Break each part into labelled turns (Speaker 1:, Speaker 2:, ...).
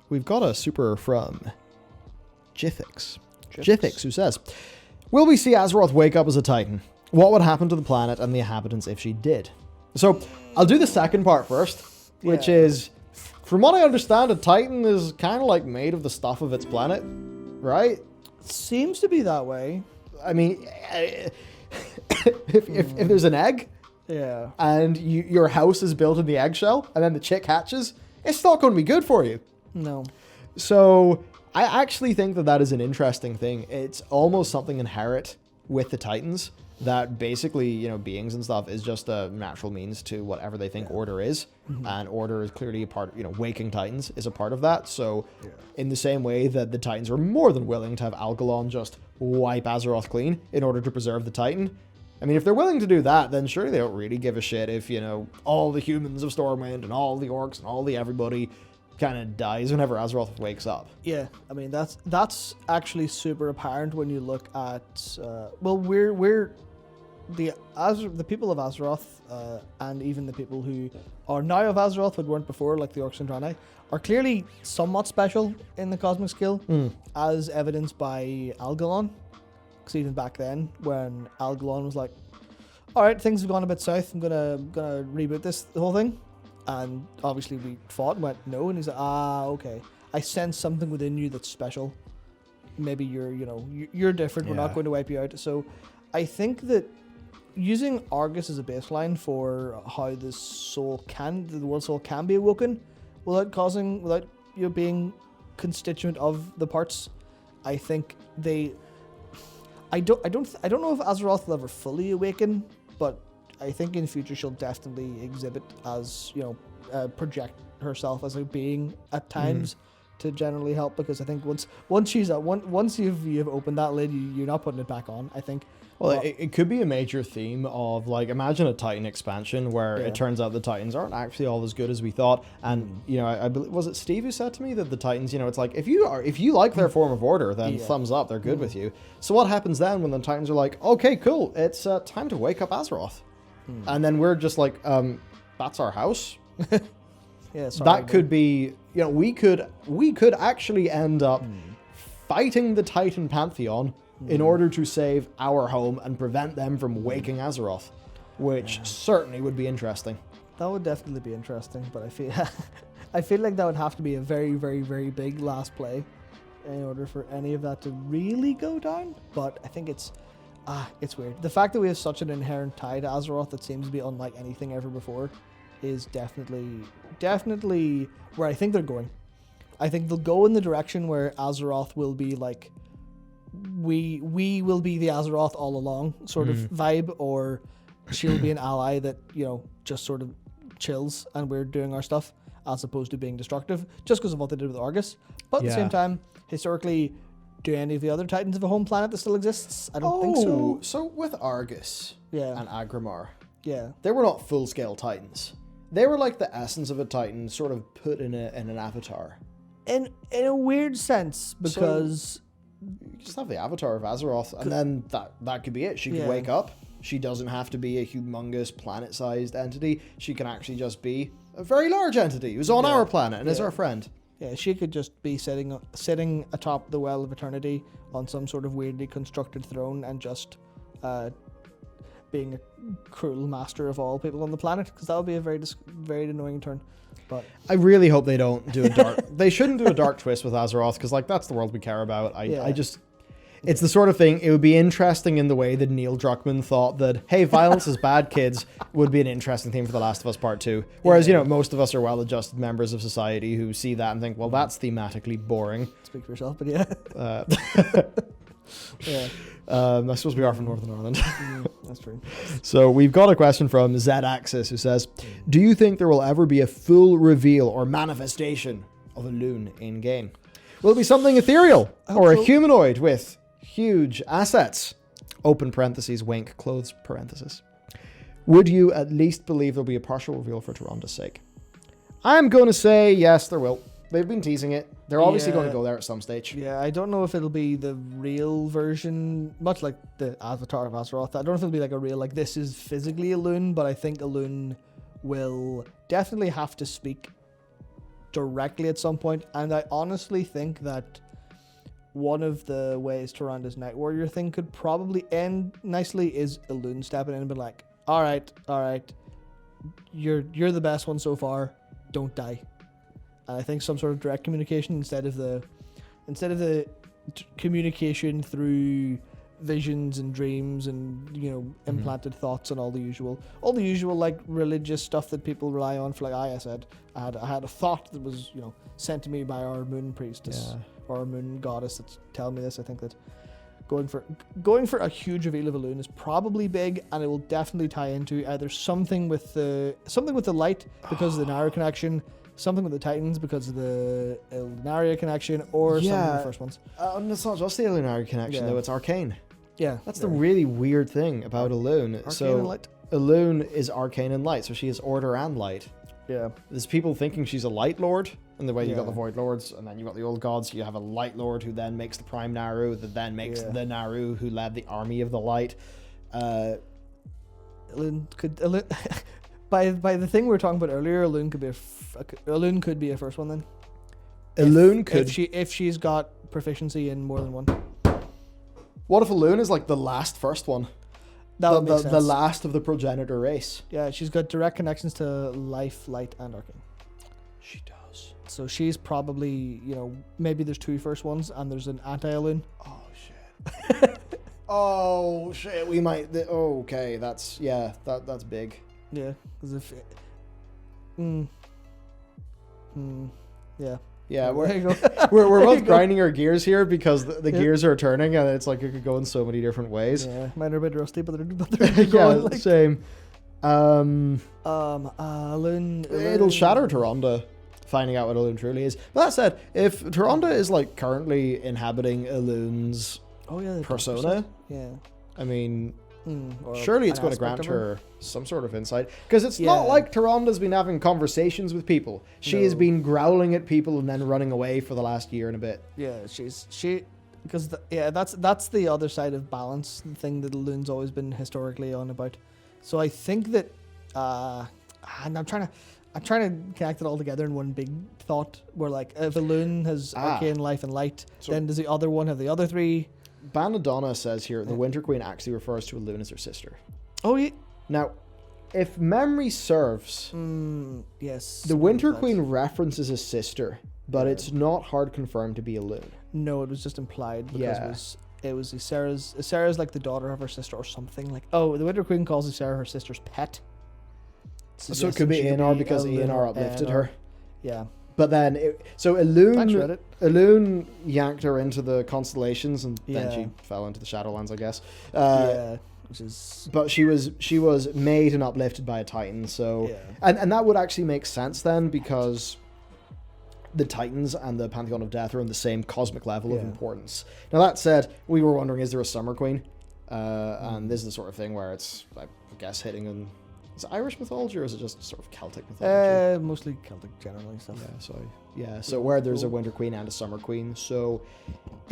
Speaker 1: we've got a super from Jithix, who says, will we see Azeroth wake up as a Titan? What would happen to the planet and the inhabitants if she did? So I'll do the second part first, which is, from what I understand, a Titan is kind of like made of the stuff of its planet, right?
Speaker 2: Seems to be that way.
Speaker 1: I mean, if there's an egg, and your house is built in the eggshell, and then the chick hatches, it's not going to be good for you.
Speaker 2: No.
Speaker 1: So I actually think that is an interesting thing. It's almost something inherent with the Titans, that basically, you know, beings and stuff is just a natural means to whatever they think order is. And order is clearly a part, you know, waking Titans is a part of that. So in the same way that the Titans are more than willing to have Algalon just wipe Azeroth clean in order to preserve the Titan. I mean, if they're willing to do that, then surely they don't really give a shit if, you know, all the humans of Stormwind and all the orcs and all the everybody kind of dies whenever Azeroth wakes up.
Speaker 2: Yeah, I mean, that's actually super apparent when you look at, we're the people of Azeroth, and even the people who are now of Azeroth but weren't before, like the Orcs and Draenei, are clearly somewhat special in the cosmic skill, as evidenced by Algalon. Because even back then, when Algalon was like, all right, things have gone a bit south, I'm gonna reboot the whole thing, and obviously we fought and went no, and he's like, okay, I sense something within you that's special. Maybe you're different. We're not going to wipe you out. So I think that using Argus as a baseline for how the world soul can be awoken without you being constituent of the parts, I think I don't know if Azeroth will ever fully awaken, but I think in future she'll definitely exhibit as, you know, project herself as a being at times to generally help, because I think once you've opened that lid, you're not putting it back on, I think.
Speaker 1: Well, it could be a major theme of, like, imagine a Titan expansion where it turns out the Titans aren't actually all as good as we thought. And, you know, I believe, was it Steve who said to me that the Titans, you know, it's like, if you like their form of order, then thumbs up, they're good with you. So what happens then when the Titans are like, okay, cool, it's time to wake up Azeroth. And then we're just like, that's our house? That could be, you know, we could actually end up fighting the Titan Pantheon in order to save our home and prevent them from waking Azeroth, which certainly would be interesting.
Speaker 2: That would definitely be interesting, but I feel like that would have to be a very, very, very big last play in order for any of that to really go down. But I think it's weird. The fact that we have such an inherent tie to Azeroth that seems to be unlike anything ever before is definitely where I think they're going. I think they'll go in the direction where Azeroth will be like, we will be the Azeroth all along sort of vibe, or she'll be an ally that, you know, just sort of chills and we're doing our stuff as opposed to being destructive, just because of what they did with Argus. But at the same time, historically, do any of the other Titans have a home planet that still exists? I don't think so.
Speaker 1: So with Argus and Agrimar, they were not full-scale Titans. They were like the essence of a Titan, sort of put in an avatar.
Speaker 2: In a weird sense, because
Speaker 1: you just have the avatar of Azeroth, and then that could be it. She could wake up. She doesn't have to be a humongous planet-sized entity. She can actually just be a very large entity who's on our planet and is our friend. Yeah,
Speaker 2: she could just be sitting atop the Well of Eternity on some sort of weirdly constructed throne and just being a cruel master of all people on the planet, because that would be a very, very annoying turn. But
Speaker 1: I really hope they don't do a dark... They shouldn't do a dark twist with Azeroth, because, like, that's the world we care about. I just... It's the sort of thing, it would be interesting in the way that Neil Druckmann thought that, hey, violence is bad, kids, would be an interesting theme for The Last of Us Part 2. Whereas, you know, most of us are well-adjusted members of society who see that and think, well, that's thematically boring.
Speaker 2: Speak for yourself, but
Speaker 1: I suppose we are from Northern Ireland.
Speaker 2: That's true.
Speaker 1: So we've got a question from Z-Axis who says, do you think there will ever be a full reveal or manifestation of Elune in-game? Will it be something ethereal or a humanoid with huge assets? Open parentheses, wink, close parentheses. Would you at least believe there'll be a partial reveal for Taronda's sake? I'm going to say yes, there will. They've been teasing it. They're obviously going to go there at some stage.
Speaker 2: Yeah, I don't know if it'll be the real version, much like the Avatar of Azeroth. I don't know if it'll be like a real, like, this is physically Elune, but I think Elune will definitely have to speak directly at some point, and I honestly think that one of the ways Tyranda's Night Warrior thing could probably end nicely is Elune stepping in and being like, all right, you're the best one so far, don't die. And I think some sort of direct communication instead of the communication through visions and dreams and implanted thoughts and all the usual like religious stuff that people rely on for. Like I said, I had a thought that was sent to me by our moon priestess or our moon goddess that's telling me this. I think that going for a huge reveal of Elune is probably big, and it will definitely tie into either something with the light because of the Naru connection, something with the Titans because of the Lunaria connection, or something with the first ones.
Speaker 1: And it's not just the Lunaria connection though; it's arcane.
Speaker 2: Yeah,
Speaker 1: that's the really weird thing about Elune.
Speaker 2: Arcane and light.
Speaker 1: Elune is arcane and light, so she is order and light.
Speaker 2: Yeah,
Speaker 1: there's people thinking she's a light lord, and the way you got the void lords, and then you got the old gods. You have a light lord who then makes the prime Naru, that then makes the Naru who led the army of the light.
Speaker 2: Elune by the thing we were talking about earlier, Elune could be a first one then.
Speaker 1: Elune could
Speaker 2: if she's got proficiency in more than one.
Speaker 1: What if Elune is like the last first one?
Speaker 2: That would make sense.
Speaker 1: The last of the progenitor race.
Speaker 2: Yeah, she's got direct connections to life, light, and arcane.
Speaker 1: She does.
Speaker 2: So she's probably, maybe there's two first ones and there's an anti-Elune.
Speaker 1: Oh shit. Oh shit. We might. Okay, that's big.
Speaker 2: Yeah, because if. Yeah.
Speaker 1: Yeah, we're both grinding our gears here because the gears are turning, and it's like it could go in so many different ways.
Speaker 2: Yeah, mine are a bit rusty, but they're going, like.
Speaker 1: Same.
Speaker 2: Elune.
Speaker 1: It'll shatter Tyrande, finding out what Elune truly is. But that said, if Tyrande is like currently inhabiting Elune's persona, I mean. Surely it's going to grant her some sort of insight, because it's not like Tyranda's been having conversations with people. She has been growling at people and then running away for the last year and a bit.
Speaker 2: Yeah, that's the other side of balance, the thing that Elune's always been historically on about. So I think that, and I'm trying to connect it all together in one big thought, where like if Elune has arcane, life, and light, then does the other one have the other three?
Speaker 1: Banadonna says here, the Winter Queen actually refers to Elune as her sister.
Speaker 2: Oh, yeah.
Speaker 1: Now, if memory serves,
Speaker 2: yes,
Speaker 1: the Winter Queen references his sister, but it's not hard confirmed to be Elune.
Speaker 2: No, it was just implied because it was Ysera's like the daughter of her sister or something. Like, the Winter Queen calls Ysera her sister's pet.
Speaker 1: So it could be Eonar because Eonar uplifted her.
Speaker 2: Yeah.
Speaker 1: But then, Elune yanked her into the constellations, and then she fell into the Shadowlands, I guess. But she was made and uplifted by a Titan, so and that would actually make sense then, because the Titans and the Pantheon of Death are on the same cosmic level of importance. Now that said, we were wondering, is there a Summer Queen? And this is the sort of thing where it's, I guess, hitting on. Is it Irish mythology, or is it just sort of Celtic mythology?
Speaker 2: Mostly Celtic, generally stuff.
Speaker 1: So where there's a Winter Queen and a Summer Queen. So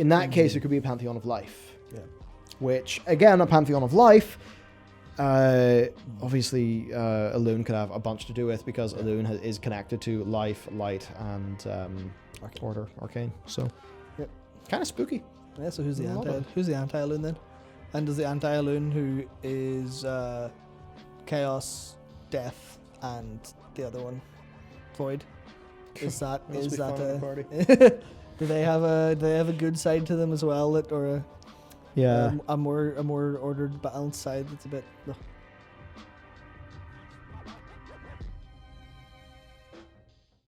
Speaker 1: in that case, it could be a Pantheon of Life.
Speaker 2: Yeah.
Speaker 1: Which, again, a Pantheon of Life, obviously Elune could have a bunch to do with, because Elune is connected to life, light, and order, arcane. So kind of spooky.
Speaker 2: Yeah. So who's the anti-Elune then? And does the anti-Elune, who is Chaos, Death, and the other one, Void, do they have a good side to them as well, a more ordered, balanced side that's a bit